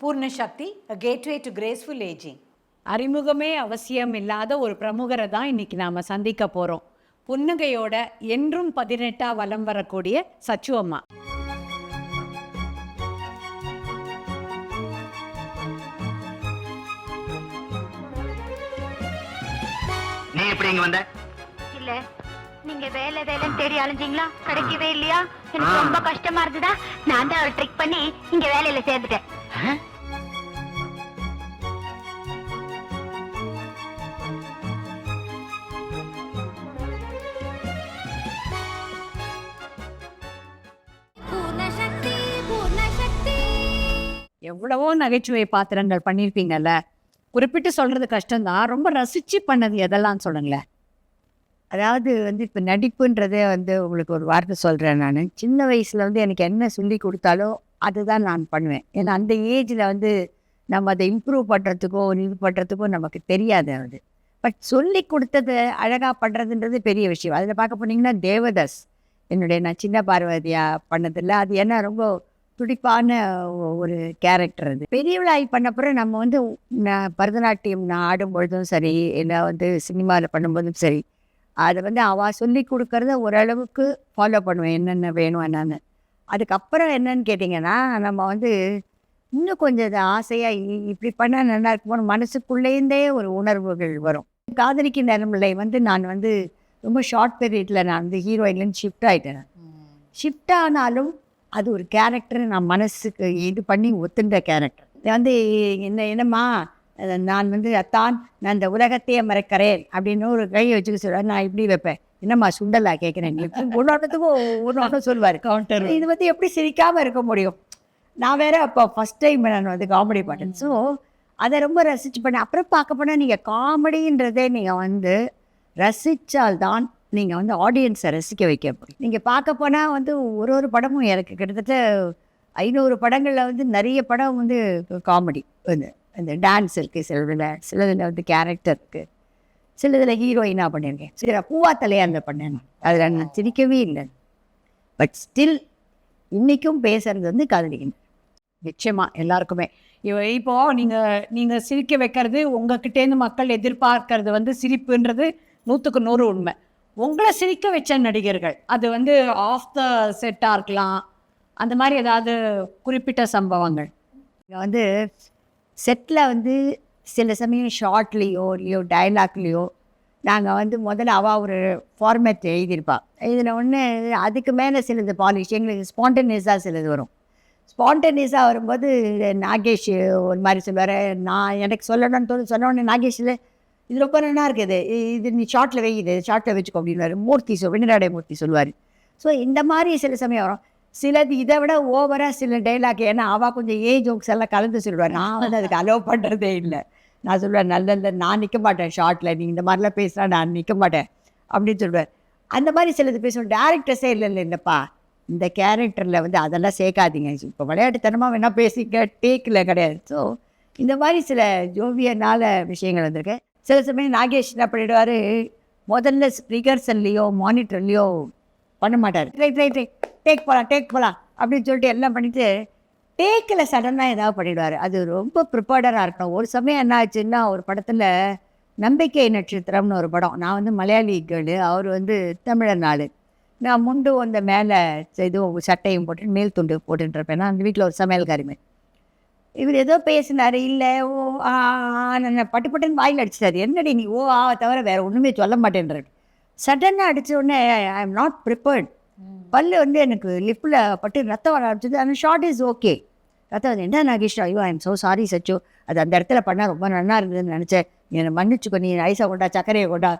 பூர்ணசக்தி a gateway to graceful aging. அறிமுகமே அவசியம் இல்லாத ஒரு பிரமுகரை தான் இன்னைக்கு நாம் சந்திக்க போகிறோம். புன்னகையோட என்றும் 18ஆ வலம் வரக்கூடிய சச்சு அம்மா. நீ எப்படி இங்க வந்த? இல்ல நீங்க வேலை வேலைன்னு தேடி அலைஞ்சீங்களா? கிடைக்கவே இல்லையா? எனக்கு ரொம்ப கஷ்டமா இருந்ததா, நான் தான் ஒரு ட்ரிக் பண்ணி இங்க வேலையில சேர்ந்துட்டேன். எவ்வளவோ நகைச்சுவை பாத்திரங்கள் பண்ணியிருப்பீங்கல்ல, குறிப்பிட்டு சொல்கிறது கஷ்டம்தான். ரொம்ப ரசித்து பண்ணது எதெல்லாம் சொல்லுங்களேன். அதாவது இப்போ நடிப்புன்றதே உங்களுக்கு ஒரு வார்த்தை சொல்கிறேன். நான் சின்ன வயசில் எனக்கு என்ன சொல்லி கொடுத்தாலோ அதுதான் நான் பண்ணுவேன். ஏன்னா அந்த ஏஜில் நம்ம அதை இம்ப்ரூவ் பண்ணுறதுக்கோ இது பண்ணுறதுக்கோ நமக்கு தெரியாது. பட் சொல்லி கொடுத்ததை அழகாக பண்ணுறதுன்றது பெரிய விஷயம். அதில் பார்க்க போனீங்கன்னா தேவதாஸ் நான் சின்ன பார்வதியாக பண்ணதில்லை. அது என்ன ரொம்ப துடிப்பான ஒரு கேரக்டர். அது பெரியவளாகி பண்ணப்புறம் நம்ம நான் பரதநாட்டியம் நான் ஆடும்பொழுதும் சரி, இல்லை சினிமாவில் பண்ணும்போதும் சரி, அதை அவள் சொல்லி கொடுக்கறத ஓரளவுக்கு ஃபாலோ பண்ணுவேன், என்னென்ன வேணும் என்னன்னு. அதுக்கப்புறம் என்னன்னு கேட்டிங்கன்னா, நம்ம இன்னும் கொஞ்சம் அது ஆசையாக இப்படி பண்ணால் நல்லா இருக்குமோன்னு மனசுக்குள்ளேருந்தே ஒரு உணர்வுகள் வரும். காதலிக்கு நேரமில்லை நான் ரொம்ப ஷார்ட் பீரியடில் நான் ஹீரோயின்லேருந்து ஷிஃப்ட் ஆகிட்டேன். ஷிஃப்ட் ஆனாலும் அது ஒரு கேரக்டர் நான் மனசுக்கு இது பண்ணி ஒத்துண்ட கேரக்டர். என்னம்மா நான் அத்தான் நான் இந்த உலகத்தையே மறக்கிறேன் அப்படின்னு ஒரு கை வச்சுக்க சொல்லுவார். நான் இப்படி வைப்பேன், என்னம்மா சுண்டலா கேட்குறேன், ஒன்றொன்றுத்துக்கும் ஒன்று சொல்லுவார் கவுண்டர். இது எப்படி சிரிக்காமல் இருக்க முடியும்? நான் வேற அப்போ ஃபஸ்ட் டைம் நான் காமெடி பாட்டேன். ஸோ அதை ரொம்ப ரசித்து பண்ணேன். அப்புறம் பார்க்க போனால் நீங்கள் காமெடின்றதே நீங்கள் ரசித்தால்தான் நீங்கள் ஆடியன்ஸை ரசிக்க வைக்க முடியும். நீங்கள் பார்க்க போனால் ஒரு படமும் எனக்கு கிட்டத்தட்ட 500 படங்களில் நிறைய படம் காமெடி. இந்த டான்ஸ் இருக்குது, சிலதில் கேரக்டர் இருக்குது, சிலதில் ஹீரோயினாக பண்ணியிருக்கேன், சில பூவா தலையாந்த பண்ணேன். அதில் நான் சிரிக்கவே இல்லை. பட் ஸ்டில் இன்றைக்கும் பேசுகிறது காதலிக்கணும். நிச்சயமாக எல்லாருக்குமே இப்போது நீங்கள் சிரிக்க வைக்கிறது, உங்ககிட்டேருந்து மக்கள் எதிர்பார்க்கறது சிரிப்புன்றது 100க்கு 100 உண்மை. உங்களை சிரிக்க வச்ச நடிகர்கள் அது ஆஃப் த செட்டாக இருக்கலாம், அந்த மாதிரி ஏதாவது குறிப்பிட்ட சம்பவங்கள்? இங்கே செட்டில் சில சமயம் ஷார்ட்லேயோ இல்லையோ டைலாக்லேயோ நாங்கள் முதல்ல அவள் ஒரு ஃபார்மேட் எழுதியிருப்பாள். இதில் ஒன்று அதுக்கு மேலே சிலது பாலிஷ் எங்களுக்கு ஸ்பான்டேனியஸாக சிலது வரும். ஸ்பான்டேனியஸாக வரும்போது நாகேஷ் ஒரு மாதிரி சொல்லுவார். நான் எனக்கு சொல்லணும்னு தோணு சொன்னோடனே நாகேஷில் இது ரொம்ப நல்லா இருக்குது, இது நீ ஷார்ட்டில் வை, இது ஷார்ட்டில் வச்சுக்கோ அப்படின்வார். வெண்ணிராடை மூர்த்தி சொல்லுவார். ஸோ இந்த மாதிரி சில சமயம் வரும். சிலது இதை விட ஓவராக சில டைலாக், ஏன்னா அவள் கொஞ்சம் ஜோக்ஸ் எல்லாம் கலந்து சொல்லுவார். நான் அதுக்கு அலோவ் பண்ணுறதே இல்லை. நான் சொல்லுவேன், நல்ல நான் நிற்க மாட்டேன் ஷார்ட்டில், நீ இந்த மாதிரிலாம் பேசினா நான் நிற்க மாட்டேன் அப்படின்னு சொல்லுவார். அந்த மாதிரி சிலது பேசுவோம். டேரக்டர்ஸே இல்லைப்பா இந்த கேரக்டரில் அதெல்லாம் சேர்க்காதீங்க, இப்போ விளையாட்டுத்தனமாக வேணால் பேசிக்க, டேக்கில் கிடையாது. ஸோ இந்த மாதிரி சில ஜோவியனால விஷயங்கள் வந்திருக்கு. சில சமயம் நாகேஷ் என்ன பண்ணிவிடுவார், முதல்ல ரிகர்சல்லையோ மானிட்டர்லையோ பண்ண மாட்டார். ரைட் டேக் போகலாம் அப்படின்னு சொல்லிட்டு எல்லாம் பண்ணிவிட்டு டேக்கில் சடனாக ஏதாவது பண்ணிவிடுவார். அது ரொம்ப ப்ரிப்பேர்டராக இருக்கணும். ஒரு சமயம் என்ன ஆச்சுன்னா, ஒரு படத்தில் நம்பிக்கை நட்சத்திரம்னு ஒரு படம், நான் மலையாளி கேர்ளு, அவர் தமிழர் நாள். நான் முண்டு அந்த மேலே இதுவும் சட்டையும் போட்டு மேல் துண்டு போட்டுருப்பேன். நான் அந்த வீட்டில் ஒரு சமையல்காரிமே. இவர் ஏதோ பேசினார், இல்லை ஓ நான் பட்டுன்னு வாயில் அடிச்சிட்டாரு. என்னடி நீ ஓ தவிர வேறு ஒன்றுமே சொல்ல மாட்டேன்றாரு. சடனாக அடித்த உடனே ஐ எம் நாட் ப்ரிப்பேர்ட். பல்லு எனக்கு லிப்பில் பட்டு ரத்தம் வர ஆரம்பிச்சது. ஆனால் ஷார்ட் இஸ் ஓகே. ரத்தம் என்ன நாகேஷ், ஐயோ ஐ எம் ஸோ சாரி சச்சு, அது அந்த இடத்துல பண்ணால் ரொம்ப நல்லா இருந்ததுன்னு நினச்சேன், என்னை மன்னிச்சுக்கோ, நீ ஐஸை கொண்டா சர்க்கரையை கொண்டா.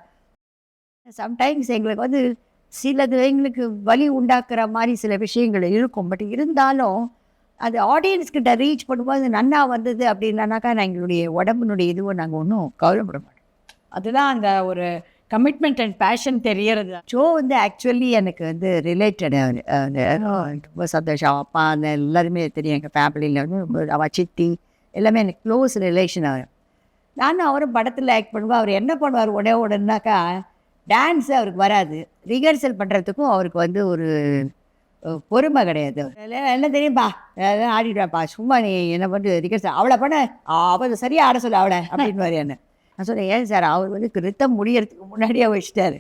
சம்டைம்ஸ் எங்களுக்கு சிலது எங்களுக்கு வலி உண்டாக்குற மாதிரி சில விஷயங்கள் இருக்கும். பட் இருந்தாலும் அது ஆடியன்ஸ்கிட்ட ரீச் பண்ணும்போது நன்னா வந்தது அப்படின்னாக்கா நான் எங்களுடைய உடம்புனுடைய இதுவும் நாங்கள் ஒன்றும் கவலைப்பட மாட்டோம். அதுதான் அந்த ஒரு கமிட்மெண்ட் அண்ட் பேஷன் தெரியறது. ஷோ ஆக்சுவலி எனக்கு ரிலேட்டட். ரொம்ப சந்தோஷம். அப்பா அந்த எல்லாருமே தெரியும், எங்கள் ஃபேமிலியில் அவள் சித்தி எல்லாமே எனக்கு க்ளோஸ் ரிலேஷன். அவர் நானும் அவரும் படத்தில் ஆக்ட் பண்ணுவோம். அவர் என்ன பண்ணுவார் உடனேனாக்கா, டான்ஸு அவருக்கு வராது, ரிஹர்சல் பண்ணுறதுக்கும் அவருக்கு ஒரு பொறுமை கிடையாது. என்ன தெரியும்பா எல்லாம் ஆடிடுவாப்பா, சும்மா நீ என்ன பண்ணிட்டு ரிகர்சல் அவளை பண்ண, அவள் சரியாக ஆட சொல்ல அவளை அப்படின்னு மாதிரி என்ன. நான் சொன்னேன், ஏன் சார் அவர் வந்து ரித்தம் முடியறதுக்கு முன்னாடியே வச்சுட்டாரு.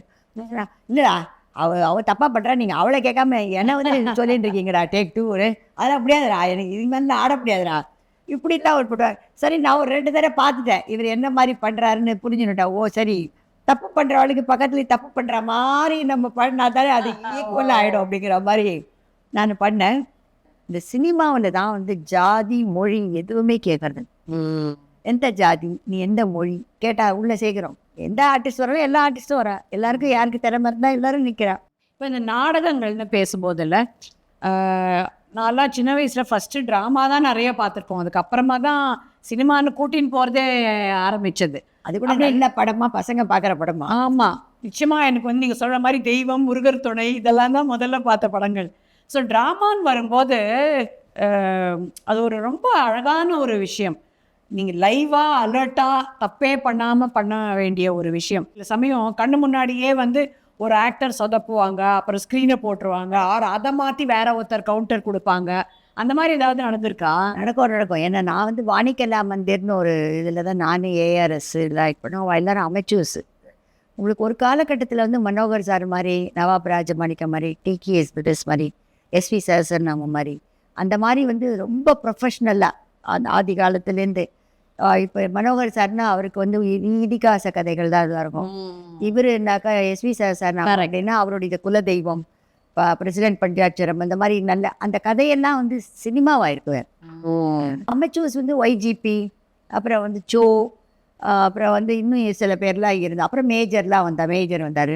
இல்லைடா அவள் தப்பாக பண்ணுறா, நீங்கள் அவளை கேட்காம என்ன வந்து சொல்லிட்டு இருக்கீங்கடா டேக் 2 அதெல்லாம் முடியாதுடா, எனக்கு இது மாதிரி ஆட முடியாதுடா இப்படிலாம் அவர் போட்டார். சரி நான் ஒரு 2 தடவை பார்த்துட்டேன் இவர் என்ன மாதிரி பண்ணுறாருன்னு புரிஞ்சுனுட்டா. ஓ சரி, தப்பு பண்ணுறவளுக்கு பக்கத்துலேயே தப்பு பண்ணுற மாதிரி நம்ம பண்ணா தானே அது ஈக்குவலாக ஆகிடும் அப்படிங்கிற மாதிரி நான் பண்ணேன். இந்த சினிமாவில் தான் வந்து ஜாதி மொழி எதுவுமே கேட்கறது. எந்த ஜாதி நீ எந்த மொழி கேட்டால் உள்ளே சேர்க்குறோம். எந்த ஆர்டிஸ்ட் வராலும் எல்லா ஆர்டிஸ்ட்டும் வரா, எல்லாருக்கும் யாருக்கு திறமை இருந்தால் எல்லோரும் நிற்கிறா. இப்போ இந்த நாடகங்கள்னு பேசும்போதில் நான்லாம் சின்ன வயசில் ஃபஸ்ட்டு ட்ராமா தான் நிறைய பார்த்துருக்கோம். அதுக்கப்புறமா தான் சினிமான்னு கூட்டின்னு போகிறதே ஆரம்பித்தது. அது கூட நல்ல படமாக பசங்க பார்க்குற படமா? ஆமாம், நிச்சயமாக. எனக்கு வந்து நீங்கள் சொல்கிற மாதிரி தெய்வம், முருகர் துணை இதெல்லாம் தான் முதல்ல பார்த்த படங்கள். ஸோ ட்ராமான்னு வரும்போது அது ஒரு ரொம்ப அழகான ஒரு விஷயம். நீங்கள் லைவாக அலர்ட்டாக தப்பே பண்ணாமல் பண்ண வேண்டிய ஒரு விஷயம். சில சமயம் கண்ணு முன்னாடியே வந்து ஒரு ஆக்டர் சொதப்புவாங்க, அப்புறம் ஸ்க்ரீனை போட்டுருவாங்க, அதை மாற்றி வேற ஒருத்தர் கவுண்டர் கொடுப்பாங்க. அந்த மாதிரி ஏதாவது நடந்திருக்கா? நடக்கும். ஏன்னா நான் வந்து வாணிக்கலா மந்திர்னு ஒரு இதில் தான் நான் ஏஆர்எஸ் இதெல்லாம் ஆக்ட் பண்ணோம். எல்லோரும் அமைச்சூஸ். உங்களுக்கு ஒரு காலகட்டத்தில் வந்து மனோகர் சார் மாதிரி, நவாப் ராஜமாணிக்கம் மாதிரி, டிகேஎஸ் பிரிட்டிஸ் மாதிரி, எஸ்வி சரசர்நாம மாதிரி, அந்த மாதிரி வந்து ரொம்ப ப்ரொஃபஷ்னலாக அந்த ஆதி காலத்துலேருந்து. இப்போ மனோகர் சார்னா அவருக்கு வந்து இதிகாச கதைகள் தான் இதாக இருக்கும். இவருனாக்கா எஸ்வி சரசர்நாம அப்படின்னா அவருடைய குலதெய்வம், பிரசிடென்ட் பண்டியாட்சரம், அந்த மாதிரி நல்ல அந்த கதையெல்லாம் வந்து சினிமாவாயிருக்குவார். அமைச்சூஸ் வந்து ஒய்ஜிபி, அப்புறம் வந்து சோ, அப்புறம் வந்து இன்னும் சில பேர்லாம் இருந்தா, அப்புறம் மேஜர் வந்தார்.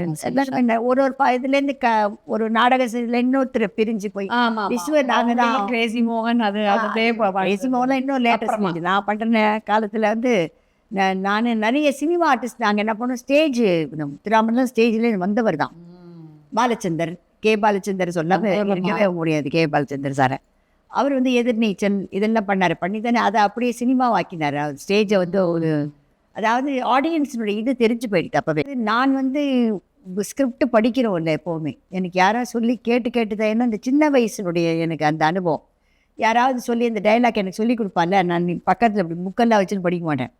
ஒரு இதுலேருந்து ஒரு நாடக இன்னொருத்தர் பிரிஞ்சு போய் நாங்கள் தான் கிரேசி மோகன். கிரேசி மோகன் இன்னும் லேட்டஸ்ட் நான் பண்ணுற காலத்தில் வந்து நான் நிறைய சினிமா ஆர்டிஸ்ட் நாங்கள் என்ன பண்ணோம், ஸ்டேஜ் திருவாமூர்லாம் ஸ்டேஜில் வந்தவர் தான் பாலச்சந்தர், கே பாலச்சந்தர் சொல்லாமல் இருக்கவே முடியாது. கே பாலச்சந்தர் சாரை அவர் வந்து எதிர்நீச்சல் இதெல்லாம் பண்ணி தானே அதை அப்படியே சினிமாவாக்கினார். ஸ்டேஜை வந்து ஒரு அதாவது ஆடியன்ஸினுடைய இது தெரிஞ்சு போயிடுது. அப்போவே நான் வந்து ஸ்கிரிப்ட் படிக்கிறோம் இல்லை எப்போவுமே, எனக்கு யாராவது சொல்லி கேட்டு தான். ஏன்னா இந்த சின்ன வயசுனுடைய எனக்கு அந்த அனுபவம், யாராவது சொல்லி அந்த டைலாக் எனக்கு சொல்லி கொடுப்பால, நான் பக்கத்தில் அப்படி புக்கெல்லாம் வச்சுன்னு படிக்க மாட்டேன்.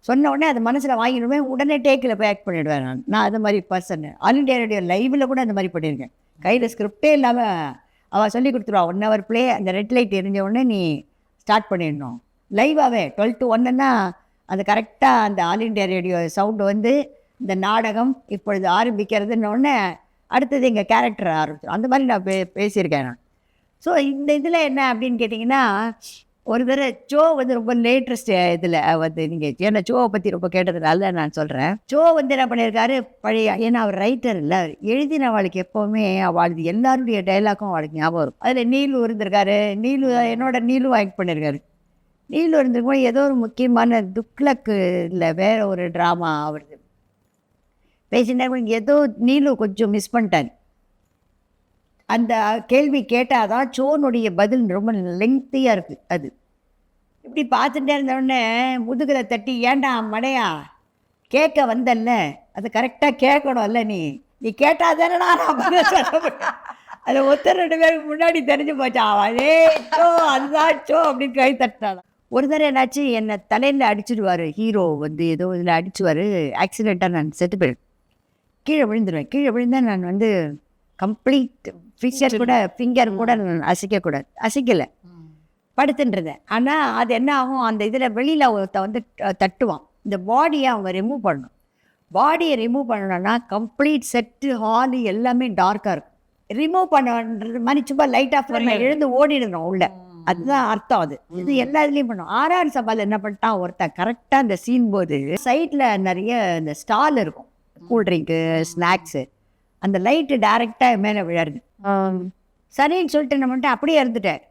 சொன்ன உடனே அது மனசில் வாங்கிடுவேன், உடனே டேக்கில் போய் ஆக்ட் பண்ணிவிடுவேன். நான் அது மாதிரி பர்சன். ஆல் இண்டியா ரேடியோ லைவில் கூட அந்த மாதிரி பண்ணியிருக்கேன். கையில் ஸ்கிரிப்டே இல்லாமல் அவள் சொல்லி கொடுத்துருவா, 1 hour ப்ளே, அந்த ரெட் லைட் எரிஞ்ச உடனே நீ ஸ்டார்ட் பண்ணிடணும் லைவாகவே. 12 to 1ன்னா அது கரெக்டாக அந்த ஆல் இண்டியா ரேடியோ சவுண்டு வந்து இந்த நாடகம் இப்பொழுது ஆரம்பிக்கிறதுன்னொடனே அடுத்தது எங்கள் கேரக்டர் ஆரம்பிச்சிடும். அந்த மாதிரி நான் பேசியிருக்கேன் நான். ஸோ இந்த இதில் என்ன அப்படின்னு கேட்டிங்கன்னா, ஒரு தடவை ஜோ வந்து ரொம்ப லேட்டஸ்ட் இதில் வந்து நீங்கள் ஏன்னா ஜோவை பற்றி ரொம்ப கேட்டதுனால நான் சொல்கிறேன். ஜோ வந்து என்ன பண்ணியிருக்காரு, பழைய, ஏன்னா அவர் ரைட்டர் இல்லை, எழுதின அவளுக்கு எப்போவுமே அவளுக்கு எல்லாருடைய டைலாக்கும் அவளுக்கு ஞாபகம் இருக்கும். அதில் நீலு இருந்திருக்காரு, நீலு ஆக்ட் பண்ணியிருக்காரு. நீலு இருந்திருக்கும் ஏதோ ஒரு முக்கியமான துக்ளக்கு இல்லை வேறு ஒரு ட்ராமா அவருக்கு பேசினார். ஏதோ நீலு கொஞ்சம் மிஸ் பண்ணிட்டார். அந்த கேள்வி கேட்டால் தான் சோனுடைய பதில் ரொம்ப லெங்க்த்தியாக இருக்குது. அது இப்படி பார்த்துட்டே இருந்தோடனே முதுகில் தட்டி, ஏண்டா மடையா கேட்க வந்தல்ல, அது கரெக்டாக கேட்கணும் இல்லை, நீ கேட்டால் தானே நான் அதை ஒருத்தர் 2 பேருக்கு முன்னாடி தெரிஞ்சு போச்சா, அதே சோ அதுதான் சோ அப்படின்னு கை தட்டினாலும். ஒரு தடவை என்னாச்சு, என்னை தலையில் அடிச்சிடுவார் ஹீரோ வந்து, ஏதோ இதில் அடிச்சுவார். ஆக்சிடெண்ட்டாக நான் செத்து போயிடுவேன், கீழே விழுந்துருவேன். கீழே விழுந்தால் நான் வந்து கம்ப்ளீட் ஃபிங்கர் கூட நான் அசைக்கலை, படுத்துன்றதேன். ஆனால் அது என்ன ஆகும், அந்த இதில் வெளியில் ஒருத்த வந்து தட்டுவான். இந்த பாடியை அவங்க ரிமூவ் பண்ணணும். பாடியை ரிமூவ் பண்ணணும்னா கம்ப்ளீட் செட்டு ஹாலு எல்லாமே டார்க்காக இருக்கும். ரிமூவ் பண்ணுறது மாதிரி சும்மா லைட் ஆஃப் பண்ண எழுந்து ஓடிடணும் உள்ள, அதுதான் அர்த்தம். அது இது எல்லா இதுலேயும் பண்ணும். ஆர்ஆர் சபாவில் என்ன பண்ணிட்டான் ஒருத்தன், கரெக்டாக அந்த சீன் போது சைடில் நிறைய இந்த ஸ்டால் இருக்கும், கூல்ட்ரிங்க்கு, ஸ்நாக்ஸு, அந்த லைட்டு டைரெக்டாக மேலே விழருது. சரின்னு சொல்லிட்டு என்ன பண்ணிட்டேன், அப்படியே இருந்துட்டேன்.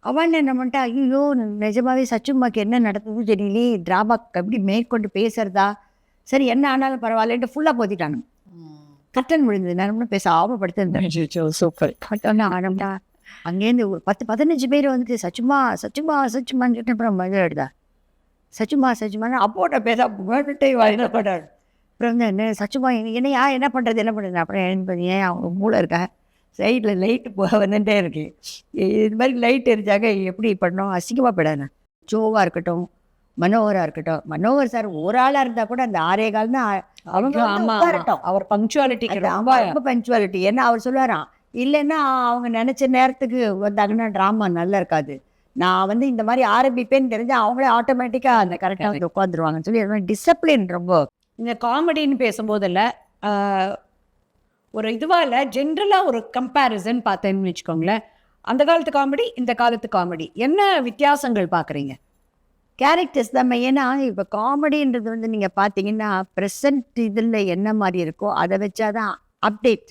அவன் என்ன பண்ணிட்டா, ஐயோ நிஜமாவே சச்சுமாக்கு என்ன நடந்ததுன்னு தெரியலே, ட்ராமா எப்படி மேற்கொண்டு பேசுறதா, சரி என்ன ஆனாலும் பரவாயில்லன்ட்டு ஃபுல்லாக போத்திட்டானு. கட்டன் விழுந்தது, நான் பேச ஆபப்படுத்திருந்தேன். சூப்பர். கட்டோன்னா ஆனம்டா, அங்கேருந்து ஒரு 10-15 பேர் வந்துட்டு சச்சுமான்னு சொல்லிட்டு அப்புறம் மழை எடுதா சச்சுமான்னு அப்போட்ட பேச வாங்கினாரு. அப்புறம் வந்து என்ன சச்சுமா என்னையா என்ன பண்ணுறது அப்புறம் என்ன பண்ணி, ஏன் அவங்க மூளை இருக்கா, சைடில் லைட்டு வந்துட்டே இருக்கு. இது மாதிரி லைட் எரிஞ்சாக்க எப்படி பண்ணோம், அசிங்கமாக போயிடாது. ஜோவாக இருக்கட்டும், மனோகராக இருக்கட்டும், மனோகர் சார் ஒரு ஆளாக இருந்தால் கூட அந்த 6:15 தான் அவங்க ஆமா உட்காரட்டும். அவர் பங்க்சுவாலிட்டிக்கு ரொம்ப ரொம்ப பஞ்சுவாலிட்டி. ஏன்னா அவர் சொல்லுவாராம், இல்லைன்னா அவங்க நினச்ச நேரத்துக்கு வந்தாங்கன்னா ட்ராமா நல்லா இருக்காது. நான் வந்து இந்த மாதிரி ஆரம்பிப்பேன்னு தெரிஞ்சு அவங்களே ஆட்டோமேட்டிக்காக அந்த கரெக்டாக வந்து உட்காந்துருவாங்கன்னு சொல்லி அது மாதிரி டிசிப்ளின் ரொம்ப. இந்த காமெடின்னு பேசும்போதில்ல ஒரு இதுவாக இல்லை, ஜென்ரலாக ஒரு கம்பேரிசன் பார்த்தேன்னு வச்சுக்கோங்களேன். அந்த காலத்து காமெடி, இந்த காலத்து காமெடி என்ன வித்தியாசங்கள் பார்க்குறீங்க? கேரக்டர்ஸ் தான். ஏன்னா இப்போ காமெடின்றது வந்து நீங்கள் பார்த்தீங்கன்னா ப்ரெசன்ட் இதில் என்ன மாதிரி இருக்கோ அதை வச்சாதான் அப்டேட்.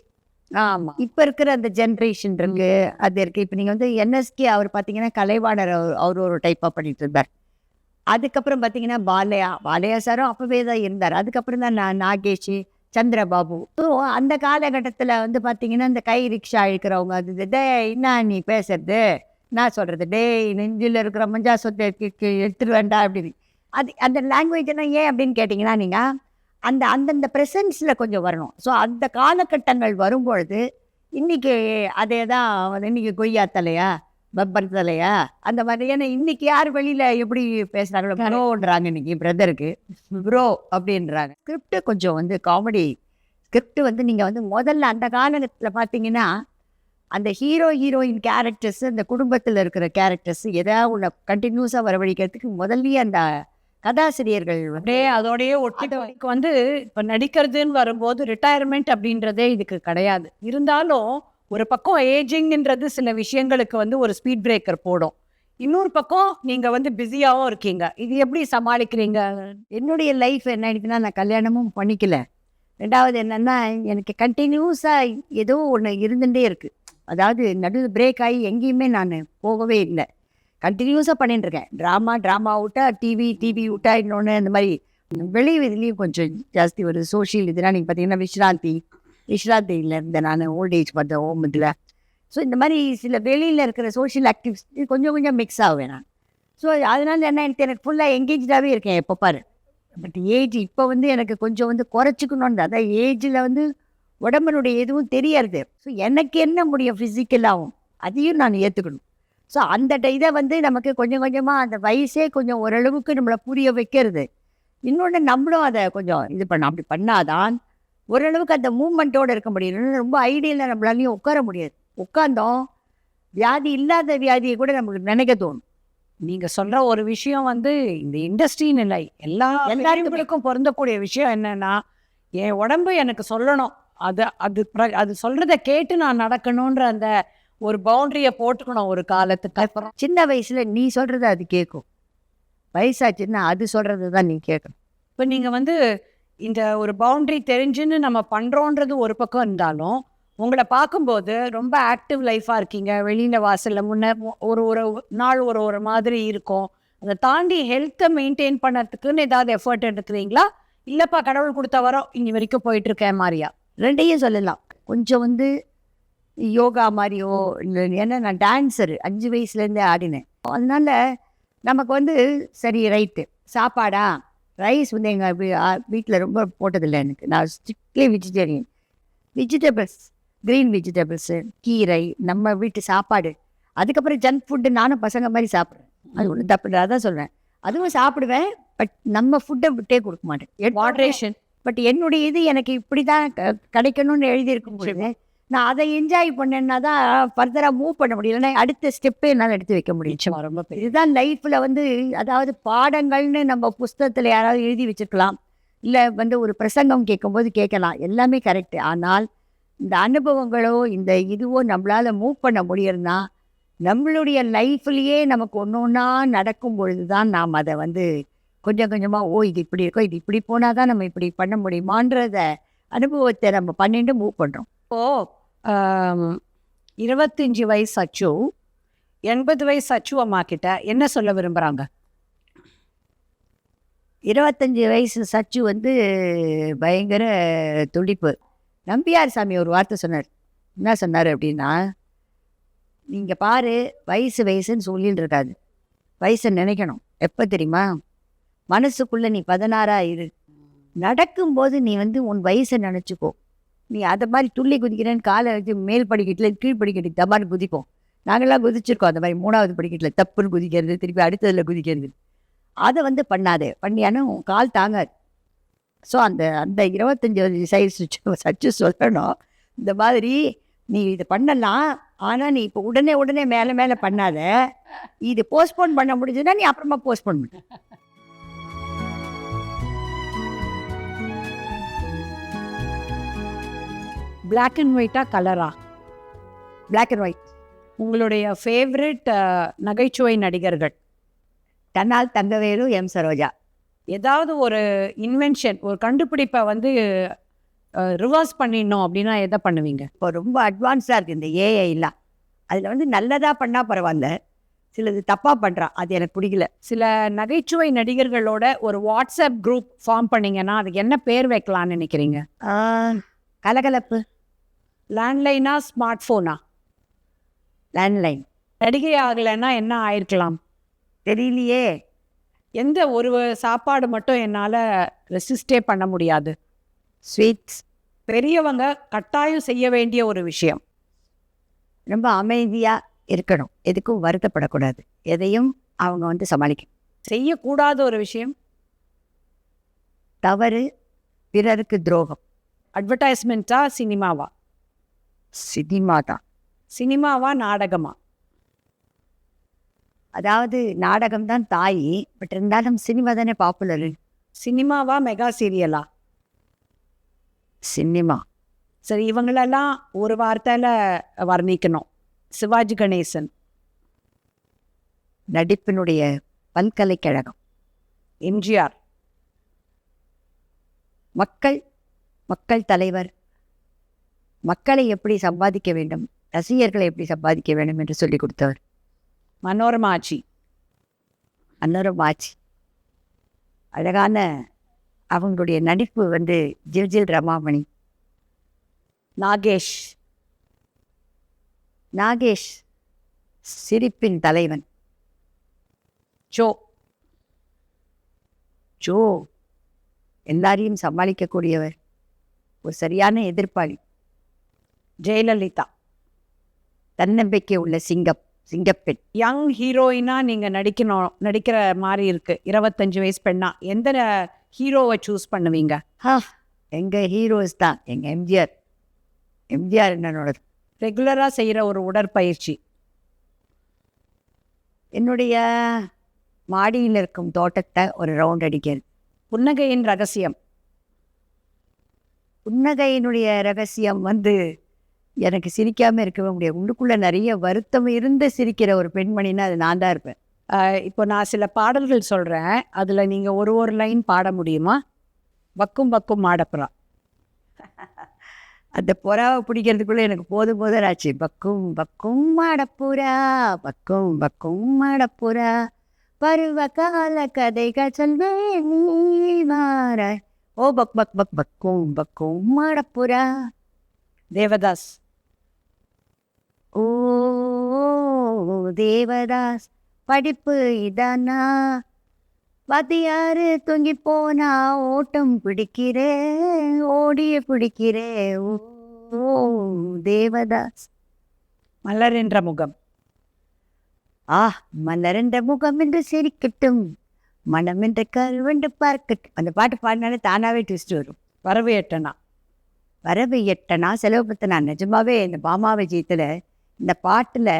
ஆமாம், இப்போ இருக்கிற அந்த ஜென்ரேஷன் இருக்கு, அது இருக்குது. இப்போ நீங்கள் வந்து என்எஸ்கே அவர் பார்த்தீங்கன்னா கலைவாணர் அவர் ஒரு டைப்பாக பண்ணிட்டு இருந்தார். அதுக்கப்புறம் பார்த்தீங்கன்னா பாலையா சாரும் அப்போவே தான் இருந்தார். அதுக்கப்புறம் தான் நாகேஷ், சந்திரபாபு. ஸோ அந்த காலகட்டத்தில் வந்து பார்த்தீங்கன்னா இந்த கை ரிக்ஷா இழுக்கிறவங்க, அது டே என்ன நீ பேசுறது, நான் சொல்கிறது டேய் நெஞ்சில் இருக்கிற மஞ்சா சொத்தை எடுத்துட்டு வேண்டாம் அப்படின்னு. அது அந்த லாங்குவேஜெல்லாம் ஏன் அப்படின்னு கேட்டிங்கன்னா நீங்கள் அந்தந்த ப்ரெசன்ஸில் கொஞ்சம் வரணும். ஸோ அந்த காலகட்டங்கள் வரும்பொழுது இன்றைக்கி அதே தான் வந்து இன்றைக்கி கொய்யா தலையா பப்பர் தலையா அந்த மாதிரி. ஏன்னா இன்றைக்கி யார் வெளியில் எப்படி பேசுகிறாங்களோ ப்ரோன்றாங்க, இன்றைக்கி பிரதருக்கு ப்ரோ அப்படின்றாங்க. ஸ்கிரிப்டு கொஞ்சம் வந்து காமெடி ஸ்கிரிப்ட் வந்து நீங்கள் வந்து முதல்ல அந்த காலகட்டத்தில் பார்த்தீங்கன்னா அந்த ஹீரோயின் கேரக்டர்ஸ், அந்த குடும்பத்தில் இருக்கிற கேரக்டர்ஸ் எதாவது ஒன்று கண்டினியூஸாக வரவழைக்கிறதுக்கு முதல்லயே அந்த கதாசிரியர்கள் அப்படியே அதோடயே ஒட்டி வந்து இப்போ நடிக்கிறதுன்னு வரும்போது ரிட்டையர்மெண்ட் அப்படின்றதே இதுக்கு கிடையாது. இருந்தாலும் ஒரு பக்கம் ஏஜிங்ன்றது சில விஷயங்களுக்கு வந்து ஒரு ஸ்பீட் பிரேக்கர் போடும், இன்னொரு பக்கம் நீங்கள் வந்து பிஸியாகவும் இருக்கீங்க. இது எப்படி சமாளிக்கிறீங்க? என்னுடைய லைஃப் என்ன ஆயிடுச்சுன்னா, நான் கல்யாணமும் பண்ணிக்கல. ரெண்டாவது என்னென்னா எனக்கு கண்டினியூஸாக ஏதோ ஒன்று இருந்துகிட்டே இருக்குது. அதாவது நடுவில் பிரேக் ஆகி எங்கேயுமே நான் போகவே இல்லை. கண்டினியூஸாக பண்ணிட்டுருக்கேன். ட்ராமா விட்டா டிவி விட்டா இன்னொன்று அந்த மாதிரி வெளி இதுலேயும் கொஞ்சம் ஜாஸ்தி வருது. சோஷியல் இதெல்லாம் நீங்கள் பார்த்தீங்கன்னா விஸ்ராந்தியில் இருந்தேன் நான், ஓல்டேஜ் பார்த்தேன் ஹோம் இதில். ஸோ இந்த மாதிரி சில வெளியில் இருக்கிற சோஷியல் ஆக்டிவிட்டி கொஞ்சம் மிக்ஸ் ஆகுவேன் நான். ஸோ அதனால என்ன எனக்கு ஃபுல்லாக எங்கேஜாகவே இருக்கேன் எப்போ பாரு. பட் ஏஜ் இப்போ வந்து எனக்கு கொஞ்சம் வந்து குறைச்சிக்கணுன்னு, அதான் ஏஜில் வந்து உடம்புனுடைய எதுவும் தெரியாது. ஸோ எனக்கு என்ன முடியும் ஃபிசிக்கலாகவும் அதையும் நான் ஏற்றுக்கணும். ஸோ அந்த இதை வந்து நமக்கு கொஞ்சம் கொஞ்சமாக அந்த வயசே கொஞ்சம் ஓரளவுக்கு நம்மளை புரிய வைக்கிறது. இன்னொன்று நம்மளும் அதை கொஞ்சம் இது அப்படி பண்ணாதான் ஓரளவுக்கு அந்த மூமெண்ட்டோடு இருக்க முடியும். ரொம்ப ஐடியலாக நம்மளாலையும் உட்கார முடியாது. உட்காந்தோம் வியாதி இல்லாத வியாதியை கூட நமக்கு நினைக்க தோணும். நீங்கள் சொல்கிற ஒரு விஷயம் வந்து இந்த இண்டஸ்ட்ரின்னு இல்லை, எல்லாருக்கும் பொருந்தக்கூடிய விஷயம் என்னென்னா, என் உடம்பு எனக்கு சொல்லணும், அது சொல்கிறத கேட்டு நான் நடக்கணுன்ற அந்த ஒரு பவுண்டரியை போட்டுக்கணும் ஒரு காலத்துக்கு அப்புறம். சின்ன வயசில் நீ சொல்கிறது அது கேட்கும், வயசாச்சுன்னா அது சொல்கிறது தான் நீ கேட்கணும். இப்போ நீங்கள் வந்து இந்த ஒரு பவுண்டரி தெரிஞ்சுன்னு நம்ம பண்ணுறோன்றது ஒரு பக்கம் இருந்தாலும், உங்களை பார்க்கும்போது ரொம்ப ஆக்டிவ் லைஃபாக இருக்கீங்க. வெளியில் வாசலில் முன்ன ஒரு நாள் ஒரு மாதிரி இருக்கும். அதை தாண்டி ஹெல்த்தை மெயின்டைன் பண்ணுறதுக்குன்னு ஏதாவது எஃபர்ட் எடுக்கிறீங்களா, இல்லைப்பா கடவுள் கொடுத்த வரோம் இனி வரைக்கும் போயிட்டுருக்கேன் மாதிரியா? ரெண்டையும் சொல்லலாம். கொஞ்சம் வந்து யோகா மாதிரியோ இல்லை, ஏன்னா நான் டான்ஸரு 5 வயசுலேருந்தே ஆடினேன். அதனால் நமக்கு வந்து சரி ரைட்டு சாப்பாடா ரைஸ் வந்து எங்கள் வீட்டில் ரொம்ப போட்டதில்லை எனக்கு. நான் ஸ்ட்ரிக்ட்லி வெஜிடபிள்ஸ் க்ரீன் வெஜிடபிள்ஸு, கீரை, நம்ம வீட்டு சாப்பாடு. அதுக்கப்புறம் ஜங்க் ஃபுட்டு நானும் பசங்க மாதிரி சாப்பிட்றேன். அது ஒன்றும் தப்பு இல்லை, அதான் சொல்கிறேன். அதுவும் சாப்பிடுவேன், பட் நம்ம ஃபுட்டை விட்டே கொடுக்க மாட்டேன். மாட்ரேஷன். பட் என்னுடைய இது எனக்கு இப்படி தான் கிடைக்கணும்னு எழுதியிருக்கும் பொழுது நான் அதை என்ஜாய் பண்ணேன்னா தான் ஃபர்தராக மூவ் பண்ண முடியலன்னா அடுத்த ஸ்டெப்பே என்னால் எடுத்து வைக்க முடியும். ரொம்ப இதுதான் லைஃப்பில் வந்து, அதாவது பாடங்கள்னு நம்ம புஸ்தகத்தில் யாராவது எழுதி வச்சுருக்கலாம், இல்லை வந்து ஒரு பிரசங்கம் கேட்கும்போது கேட்கலாம், எல்லாமே கரெக்டு. ஆனால் இந்த அனுபவங்களோ இந்த இதுவோ நம்மளால் மூவ் பண்ண முடியறதுனா நம்மளுடைய லைஃப்லேயே நமக்கு ஒன்றா நடக்கும் பொழுது தான் நாம் அதை வந்து கொஞ்சம் கொஞ்சமாக இது இப்படி இருக்கோ, இது இப்படி போனால் தான் நம்ம இப்படி பண்ண முடியுமான்றத அனுபவத்தை நம்ம பண்ணிட்டு மூவ் பண்ணுறோம். இப்போது 25 வயசு அச்சு 80 வயசு அச்சு அம்மா கிட்ட என்ன சொல்ல விரும்புகிறாங்க? 25 வயசு சச்சு வந்து பயங்கர துடிப்பு. நம்பியார் சாமி ஒரு வார்த்தை சொன்னார். என்ன சொன்னார் அப்படின்னா, நீங்கள் பாரு வயசுன்னு சொல்லிட்டு இருக்காது, வயசை நினைக்கணும். எப்போ தெரியுமா? மனசுக்குள்ளே நீ 16 இரு, நடக்கும்போது நீ வந்து உன் வயசை நினச்சிக்கோ. நீ அதை மாதிரி துள்ளி குதிக்கிறேன்னு காலை வச்சு மேல் படிக்கட்டில் கீழ் படிக்கட்டுக்கு தப்பான்னு குதிப்போம். நாங்கள்லாம் குதிச்சிருக்கோம் அந்த மாதிரி 3வது படிக்கட்டில் தப்புன்னு குதிக்கிறது, திருப்பி அடுத்ததில் குதிக்கிறது. அதை வந்து பண்ணாதே, பண்ணியானா உன் கால் தாங்காது. ஸோ அந்த அந்த 25 சைஸ் சச்சு சொல்லணும், இந்த மாதிரி நீ இது பண்ணலாம், ஆனால் நீ இப்போ உடனே மேலே மேலே பண்ணாத, இது போஸ்ட்போன் பண்ண முடிஞ்சதுன்னா நீ அப்புறமா போஸ்ட்போன் பண்ணு. பிளாக் அண்ட் ஒயிட்டா கலரா? Black and white. உங்களுடைய ஃபேவரட் நகைச்சுவை நடிகர்கள்? தன்னால் தங்கவேலு, எம் சரோஜா. ஏதாவது ஒரு இன்வென்ஷன், ஒரு கண்டுபிடிப்பை வந்து ரிவர்ஸ் பண்ணிடணும் அப்படின்னா எதை பண்ணுவீங்க? இப்போ ரொம்ப அட்வான்ஸாக இருக்குது இந்த ஏஐலாம். அதில் வந்து நல்லதாக பண்ணால் பரவாயில்ல, சிலது தப்பாக பண்ணுறான், அது எனக்கு பிடிக்கல. சில நகைச்சுவை நடிகர்களோட ஒரு வாட்ஸ்அப் குரூப் ஃபார்ம் பண்ணீங்கன்னா அதுக்கு என்ன பேர் வைக்கலாம்னு நினைக்கிறீங்க? கலகலப்பு. லேண்ட்லைனா ஸ்மார்ட் ஃபோனா? லேண்ட்லைன். நடிகை ஆகலைன்னா என்ன ஆயிருக்கலாம்? தெரியலையே. எந்த ஒரு சாப்பாடு மட்டும் என்னால் ரெசிஸ்டே பண்ண முடியாது? ஸ்வீட்ஸ். பெரியவங்க கட்டாயம் செய்ய வேண்டிய ஒரு விஷயம்? ரொம்ப அமைதியாக இருக்கணும், எதுக்கும் வருத்தப்படக்கூடாது, எதையும் அவங்க வந்து சமாளிக்கணும். செய்யக்கூடாத ஒரு விஷயம்? தவறு, பிறருக்கு துரோகம். அட்வர்டைஸ்மெண்ட்டா சினிமாவா? சினிமா தான். சினிமாவா நாடகமா? அதாவது நாடகம் தான் தாய், பட் இருந்தாலும் சினிமா தானே பாப்புலரு. சினிமாவா மெகா சீரியலா? சினிமா. சரி, இவங்களெல்லாம் ஒரு வார்த்தையில் வர்ணிக்கணும். சிவாஜி கணேசன். நடிப்பினுடைய பல்கலைக்கழகம். எம்ஜிஆர். மக்கள் தலைவர். மக்களை எப்படி சம்பாதிக்க வேண்டும், ரசிகர்களை எப்படி சம்பாதிக்க வேண்டும் என்று சொல்லிக் கொடுத்தவர். மனோரமா ஆச்சி. அன்னரும் ஆச்சி. அழகான அவங்களுடைய நடிப்பு வந்து ஜில் ரமாமணி. நாகேஷ் சிரிப்பின் தலைவன். ஜோ எல்லாரையும் சமாளிக்கக்கூடியவர், ஒரு சரியான எதிர்ப்பாளி. ஜெயலலிதா. தன்னம்பிக்கை உள்ள சிங்கப்பெண். யங் ஹீரோயினா நீங்கள் நடிக்கிற மாதிரி இருக்கு, 25 வயசு பெண்ணா, எந்த ஹீரோவை சூஸ் பண்ணுவீங்க? எங்கள் ஹீரோஸ் தான் எங்கள் எம்ஜிஆர் என்னோட. ரெகுலராக செய்கிற ஒரு உடற்பயிற்சி? என்னுடைய மாடியில் இருக்கும் தோட்டத்தை ஒரு ரவுண்ட் அடிக்கிறது. புன்னகையின் ரகசியம்? புன்னகையினுடைய ரகசியம் வந்து எனக்கு சிரிக்காமல் இருக்கவே முடியாது. உள்ளுக்குள்ளே நிறைய வருத்தம் இருந்து சிரிக்கிற ஒரு பெண்மணின்னா அது நான் தான் இருப்பேன். இப்போ நான் சில பாடல்கள் சொல்கிறேன், அதில் நீங்கள் ஒரு லைன் பாட முடியுமா? பக்கும் பக்கும் மாடப்புறா. அந்த புறாவை பிடிக்கிறதுக்குள்ளே எனக்கு போதும் ஆச்சு. பக்கும் பக்கும் மாடப்புறா, பக்கும் பக்கும் மாடப்புறா, பருவ கால கதைகள் சொல்வேன் நீ மாற. ஓ பக் பக் பக் பக்கும் பக்கும் மாடப்புறா. தேவதாஸ். ஓ தேவதாஸ், படிப்பு இதானா, வாத்தியாரு தூங்கி போனா ஓட்டம் பிடிக்கிறே, ஓடிய பிடிக்கிறே. ஓ தேவதாஸ். மலரென்ற முகம். மலரென்ற முகம் என்று சிரிக்கட்டும், மனம் என்ற கருவென்று பார்க்கட்டும். அந்த பாட்டு பாடினாலே தானாகவே ட்விஸ்ட் வரும். வரவு எட்டனா செலவு பத்தனா. நிஜமாவே இந்த பாமா விஜயத்தில் இந்த பாட்டில்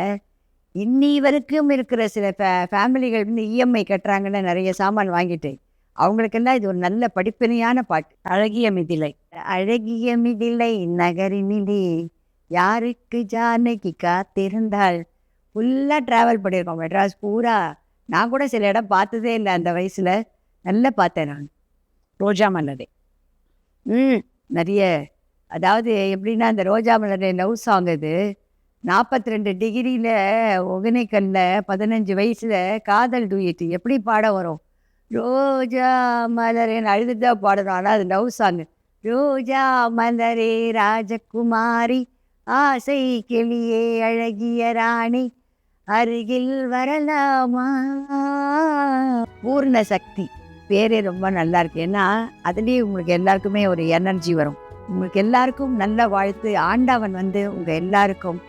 இன்னி வரைக்கும் இருக்கிற சில ஃபேமிலிகள் வந்து இஎம்ஐ கட்டுறாங்கன்னு நிறைய சாமான் வாங்கிட்டு, அவங்களுக்கெல்லாம் இது ஒரு நல்ல படிப்பினையான பாட்டு. அழகிய மிதிலை நகரினிலே யாருக்கு ஜானகி காத்திருந்தாள். ஃபுல்லாக ட்ராவல் பண்ணியிருக்கோம் மெட்ராஸ் பூரா. நான் கூட சில இடம் பார்த்ததே இல்லை அந்த வயசில், நல்லா பார்த்தேன் நான். ரோஜா மலரே. நிறைய, அதாவது எப்படின்னா அந்த ரோஜா மலரே லவ் சாங் இது. 42 டிகிரியில் ஒகனைக்கல்ல 15 வயசில் காதல் டூயட் எப்படி பாட வரும்? ரோஜா மலரேன்னு அழுதுதான் பாடணும், ஆனால் அது லவ் சாங். ரோஜா மலரே ராஜகுமாரி, ஆசை கிளியே அழகிய ராணி, அருகில் வரலாமா. பூர்ண சக்தி பேரே ரொம்ப நல்லா இருக்கு. ஏன்னா அதுலேயும் உங்களுக்கு எல்லாருக்குமே ஒரு எனர்ஜி வரும். உங்களுக்கு எல்லாருக்கும் நல்ல வாழ்த்து. ஆண்டவன் வந்து உங்கள் எல்லாருக்கும்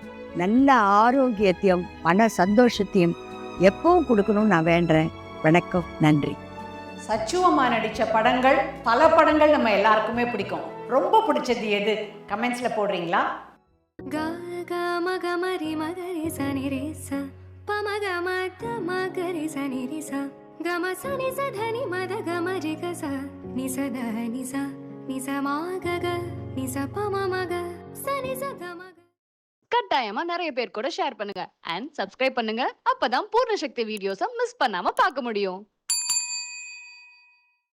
நல்ல ஆரோக்கியத்தையும் மன சந்தோஷத்தையும் எப்பவும் கொடுக்கணும்னு நான் வேண்டுறேன். வணக்கம், நன்றி. சச்சு அம்மா நடித்த படங்கள் பல படங்கள் நம்ம எல்லாருக்குமே பிடிக்கும். ரொம்ப பிடிச்சது எது? கமெண்ட்ஸில் போடுறீங்களா? க க மக மரி மகரி சனி ரே ச ப மக மத மகரி சனி ரி ச க ம சனி ச தனி மத க ம ரி க ச நி ச த நி ச மா க க நி ச ப ம ம க சனி ச க ம க. கட்டாயமா நிறைய பேர் கூட ஷேர் பண்ணுங்க அண்ட் சப்ஸ்கிரைப் பண்ணுங்க. அப்பதான் பூர்ண சக்தி வீடியோஸை மிஸ் பண்ணாம பார்க்க முடியும்.